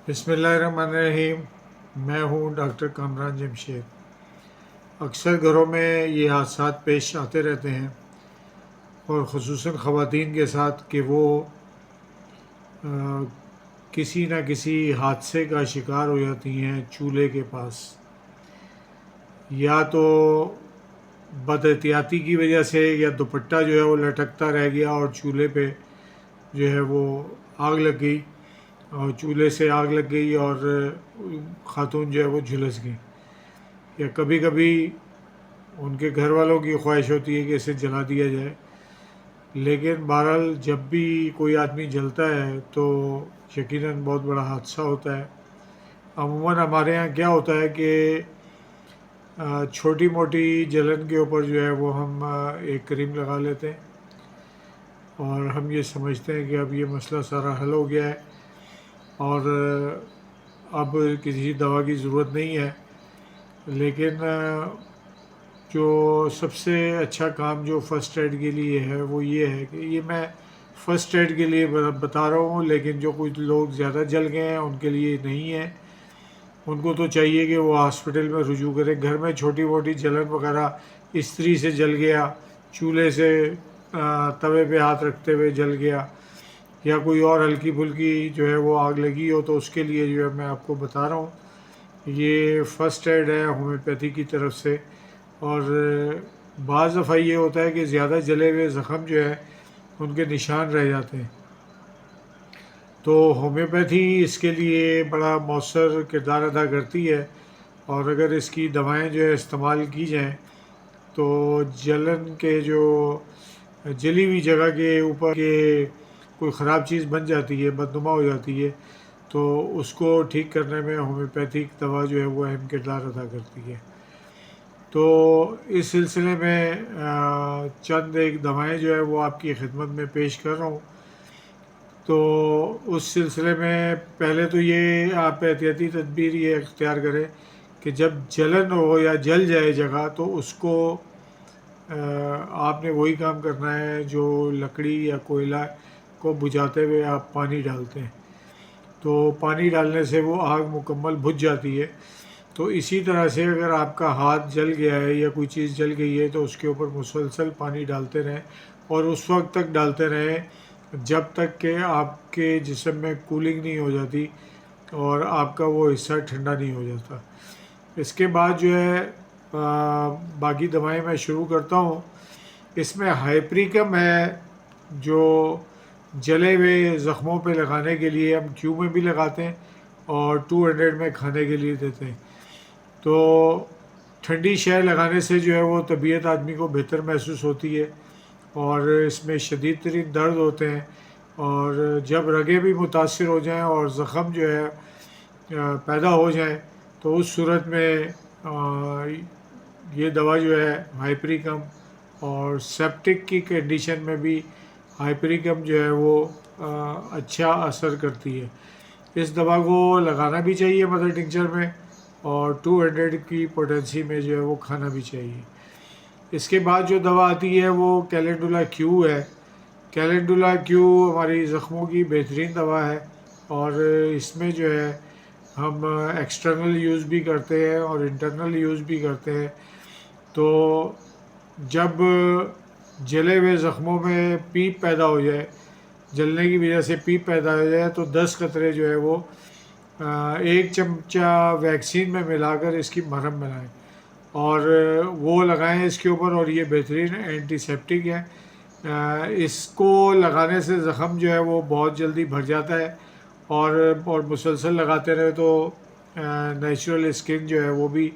بسم اللہ الرحمن الرحیم۔ میں ہوں ڈاکٹر کامران جمشید۔ اکثر گھروں میں یہ حادثات پیش آتے رہتے ہیں، اور خصوصاً خواتین کے ساتھ، کہ وہ کسی نہ کسی حادثے کا شکار ہو جاتی ہیں چولہے کے پاس، یا تو بد احتیاطی کی وجہ سے، یا دوپٹہ جو ہے وہ لٹکتا رہ گیا اور چولہے پہ جو ہے وہ آگ لگ گئی، اور چولہے سے آگ لگ گئی اور خاتون جو ہے وہ جھلس گئی، یا کبھی کبھی ان کے گھر والوں کی خواہش ہوتی ہے کہ اسے جلا دیا جائے۔ لیکن بہرحال جب بھی کوئی آدمی جلتا ہے تو یقیناً بہت بڑا حادثہ ہوتا ہے۔ عموماً ہمارے یہاں کیا ہوتا ہے کہ چھوٹی موٹی جلن کے اوپر جو ہے وہ ہم ایک کریم لگا لیتے ہیں، اور ہم یہ سمجھتے ہیں کہ اب یہ مسئلہ سارا حل ہو گیا ہے، اور اب کسی دوا کی ضرورت نہیں ہے۔ لیکن جو سب سے اچھا کام جو فرسٹ ایڈ کے لیے ہے وہ یہ ہے کہ یہ میں فرسٹ ایڈ کے لیے بتا رہا ہوں، لیکن جو کچھ لوگ زیادہ جل گئے ہیں ان کے لیے نہیں ہے۔ ان کو تو چاہیے کہ وہ ہاسپٹل میں رجوع کریں۔ گھر میں چھوٹی موٹی جلن وغیرہ، استری سے جل گیا، چولہے سے توے پہ ہاتھ رکھتے ہوئے جل گیا، یا کوئی اور ہلکی پھلکی جو ہے وہ آگ لگی ہو، تو اس کے لیے جو ہے میں آپ کو بتا رہا ہوں، یہ فرسٹ ایڈ ہے ہومیوپیتھی کی طرف سے۔ اور بعض دفعہ یہ ہوتا ہے کہ زیادہ جلے ہوئے زخم جو ہے ان کے نشان رہ جاتے ہیں، تو ہومیوپیتھی اس کے لیے بڑا مؤثر کردار ادا کرتی ہے، اور اگر اس کی دوائیں جو ہے استعمال کی جائیں تو جلن کے جو جلی ہوئی جگہ کے اوپر کے کوئی خراب چیز بن جاتی ہے، بدنما ہو جاتی ہے، تو اس کو ٹھیک کرنے میں ہومیوپیتھک دوا جو ہے وہ اہم کردار ادا کرتی ہے۔ تو اس سلسلے میں چند ایک دوائیں جو ہے وہ آپ کی خدمت میں پیش کر رہا ہوں۔ تو اس سلسلے میں پہلے تو یہ آپ احتیاطی تدبیر یہ اختیار کریں کہ جب جلن ہو یا جل جائے جگہ، تو اس کو آپ نے وہی کام کرنا ہے جو لکڑی یا کوئلہ کو بجھاتے ہوئے آپ پانی ڈالتے ہیں، تو پانی ڈالنے سے وہ آگ مکمل بجھ جاتی ہے۔ تو اسی طرح سے اگر آپ کا ہاتھ جل گیا ہے یا کوئی چیز جل گئی ہے تو اس کے اوپر مسلسل پانی ڈالتے رہیں، اور اس وقت تک ڈالتے رہیں جب تک کہ آپ کے جسم میں کولنگ نہیں ہو جاتی اور آپ کا وہ حصہ ٹھنڈا نہیں ہو جاتا۔ اس کے بعد جو ہے باقی دوائیں میں شروع کرتا ہوں۔ اس میں ہائپریکم ہے، جو جلے ہوئے زخموں پہ لگانے کے لیے ہم کیو میں بھی لگاتے ہیں، اور 200 میں کھانے کے لیے دیتے ہیں۔ تو ٹھنڈی شے لگانے سے جو ہے وہ طبیعت آدمی کو بہتر محسوس ہوتی ہے، اور اس میں شدید ترین درد ہوتے ہیں، اور جب رگیں بھی متاثر ہو جائیں اور زخم جو ہے پیدا ہو جائیں، تو اس صورت میں یہ دوا جو ہے ہائپریکم، اور سیپٹک کی کنڈیشن میں بھی ہائپریکم جو ہے وہ اچھا اثر کرتی ہے۔ اس دوا کو لگانا بھی چاہیے مدر ٹنکچر میں، اور 200 کی پوٹینسی میں جو ہے وہ کھانا بھی چاہیے۔ اس کے بعد جو دوا آتی ہے وہ کیلنڈولا کیو ہے۔ کیلنڈولا کیو ہماری زخموں کی بہترین دوا ہے، اور اس میں جو ہے ہم ایکسٹرنل یوز بھی کرتے ہیں اور انٹرنل یوز بھی کرتے ہیں۔ تو جب جلے ہوئے زخموں میں پیپ پیدا ہو جائے، جلنے کی وجہ سے پیپ پیدا ہو جائے، تو 10 قطرے جو ہے وہ 1 چمچہ ویکسین میں ملا کر اس کی مرہم بنائیں، اور وہ لگائیں اس کے اوپر، اور یہ بہترین اینٹی سیپٹک ہے۔ اس کو لگانے سے زخم جو ہے وہ بہت جلدی بھر جاتا ہے، اور مسلسل لگاتے رہے تو نیچرل اسکن جو ہے وہ بھی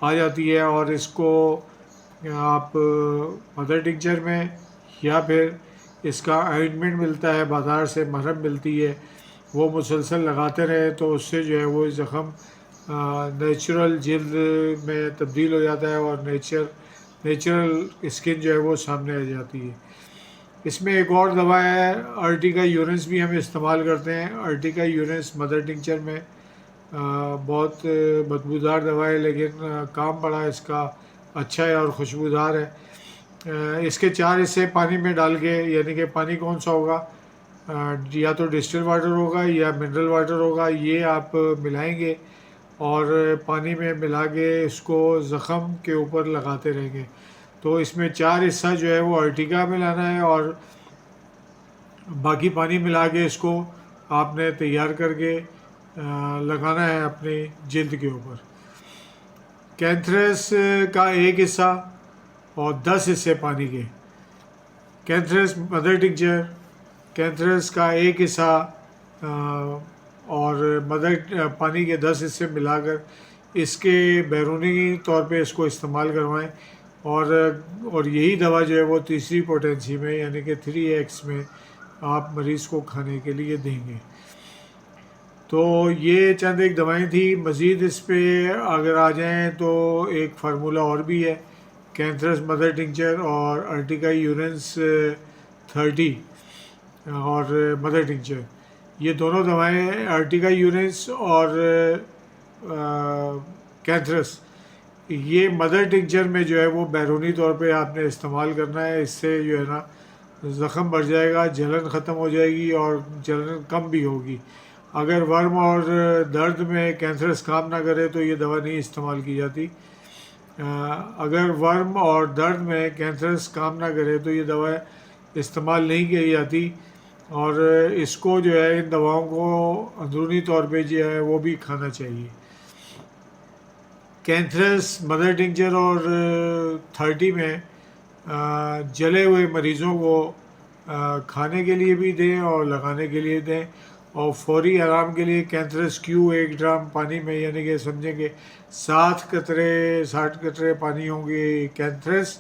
آ جاتی ہے۔ اور اس کو آپ مدر ٹنکچر میں، یا پھر اس کا آئنٹمنٹ ملتا ہے بازار سے، مرہم ملتی ہے، وہ مسلسل لگاتے رہے تو اس سے جو ہے وہ زخم نیچرل جلد میں تبدیل ہو جاتا ہے، اور نیچرل اسکن جو ہے وہ سامنے آ جاتی ہے۔ اس میں ایک اور دوا ہے ارٹیکا یورنس، بھی ہم استعمال کرتے ہیں۔ ارٹیکا یورنس مدر ٹنکچر میں بہت بدبودار دوا ہے، لیکن کام بڑا اس کا اچھا ہے اور خوشبودار ہے۔ اس کے 4 حصے پانی میں ڈال کے، یعنی کہ پانی کون سا ہوگا، یا تو ڈسٹل واٹر ہوگا یا منرل واٹر ہوگا، یہ آپ ملائیں گے اور پانی میں ملا کے اس کو زخم کے اوپر لگاتے رہیں گے۔ تو اس میں 4 حصہ جو ہے وہ ارٹیکا ملانا ہے اور باقی پانی ملا کے اس کو آپ نے تیار کر کے لگانا ہے اپنی جلد کے اوپر۔ کینتھرس کا 1 حصہ اور 10 حصے پانی کے، کینتھرس مدر ٹنکچر، کینتھرس کا 1 حصہ اور مدر پانی کے 10 حصے ملا کر اس کے بیرونی طور پہ اس کو استعمال کروائیں، اور یہی دوا جو ہے وہ تیسری پوٹینسی میں یعنی کہ 3x میں آپ مریض کو کھانے کے لیے دیں گے۔ تو یہ چند ایک دوائیں تھیں، مزید اس پہ اگر آ جائیں تو ایک فارمولہ اور بھی ہے، کینتھرس مدر ٹنکچر اور ارٹیکا یورینس 30 اور مدر ٹنکچر، یہ دونوں دوائیں ارٹیکا یورینس اور کینتھرس، یہ مدر ٹنکچر میں جو ہے وہ بیرونی طور پہ آپ نے استعمال کرنا ہے۔ اس سے جو ہے نا زخم بڑھ جائے گا، جلن ختم ہو جائے گی اور جلن کم بھی ہوگی۔ اگر ورم اور درد میں کینتھرس کام نہ کرے تو یہ دوا نہیں استعمال کی جاتی۔ اگر ورم اور درد میں کینتھرس کام نہ کرے تو یہ دوا استعمال نہیں کی جاتی، اور اس کو جو ہے ان دواؤں کو اندرونی طور پہ جو ہے وہ بھی کھانا چاہیے۔ کینتھرس مدر ٹنکچر اور 30 میں جلے ہوئے مریضوں کو کھانے کے لیے بھی دیں اور لگانے کے لیے دیں، اور فوری آرام کے لیے کینتھرس کیو 1 ڈرام پانی میں، یعنی کہ سمجھیں کہ 60 قطرے پانی ہوں گے کینتھرس،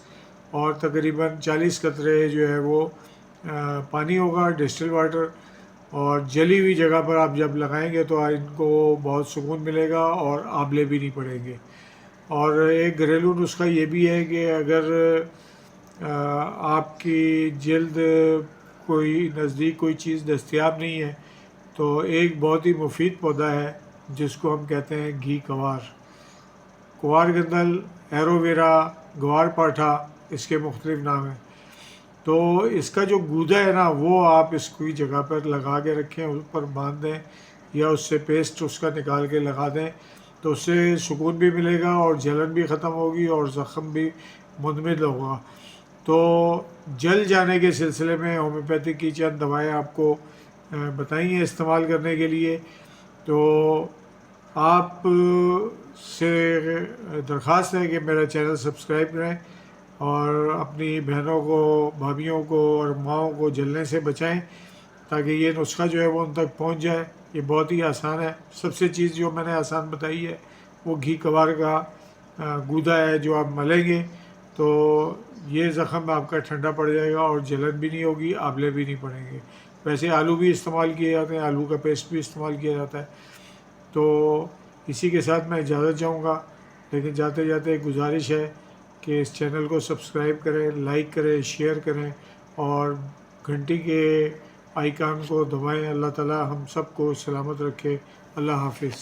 اور تقریباً 40 قطرے جو ہے وہ پانی ہوگا ڈسٹل واٹر، اور جلی ہوئی جگہ پر آپ جب لگائیں گے تو ان کو بہت سکون ملے گا اور آبلے بھی نہیں پڑیں گے۔ اور ایک گھریلو نسخہ یہ بھی ہے کہ اگر آپ کی جلد کوئی نزدیک کوئی چیز دستیاب نہیں ہے تو ایک بہت ہی مفید پودا ہے جس کو ہم کہتے ہیں گھی کوار گندل، ایروویرا، گوار پاٹھا، اس کے مختلف نام ہیں۔ تو اس کا جو گودا ہے نا وہ آپ اس کی جگہ پر لگا کے رکھیں، اس پر باندھ دیں یا اس سے پیسٹ اس کا نکال کے لگا دیں، تو اس سے سکون بھی ملے گا اور جلن بھی ختم ہوگی اور زخم بھی منجمد ہوگا۔ تو جل جانے کے سلسلے میں ہومیوپیتھک کی چند دوائیں آپ کو بتائی ہیں استعمال کرنے کے لیے۔ تو آپ سے درخواست ہے کہ میرا چینل سبسکرائب کریں اور اپنی بہنوں کو، بھابھیوں کو اور ماؤں کو جلنے سے بچائیں تاکہ یہ نسخہ جو ہے وہ ان تک پہنچ جائے۔ یہ بہت ہی آسان ہے۔ سب سے چیز جو میں نے آسان بتائی ہے وہ گھی کوار کا گودا ہے، جو آپ ملیں گے تو یہ زخم آپ کا ٹھنڈا پڑ جائے گا اور جلن بھی نہیں ہوگی، آبلے بھی نہیں پڑیں گے۔ ویسے آلو بھی استعمال کیے جاتے ہیں، آلو کا پیسٹ بھی استعمال کیا جاتا ہے۔ تو اسی کے ساتھ میں اجازت چاہوں گا، لیکن جاتے جاتے ایک گزارش ہے کہ اس چینل کو سبسکرائب کریں، لائک کریں، شیئر کریں اور گھنٹی کے آئیکن کو دبائیں۔ اللہ تعالی ہم سب کو سلامت رکھے۔ اللہ حافظ۔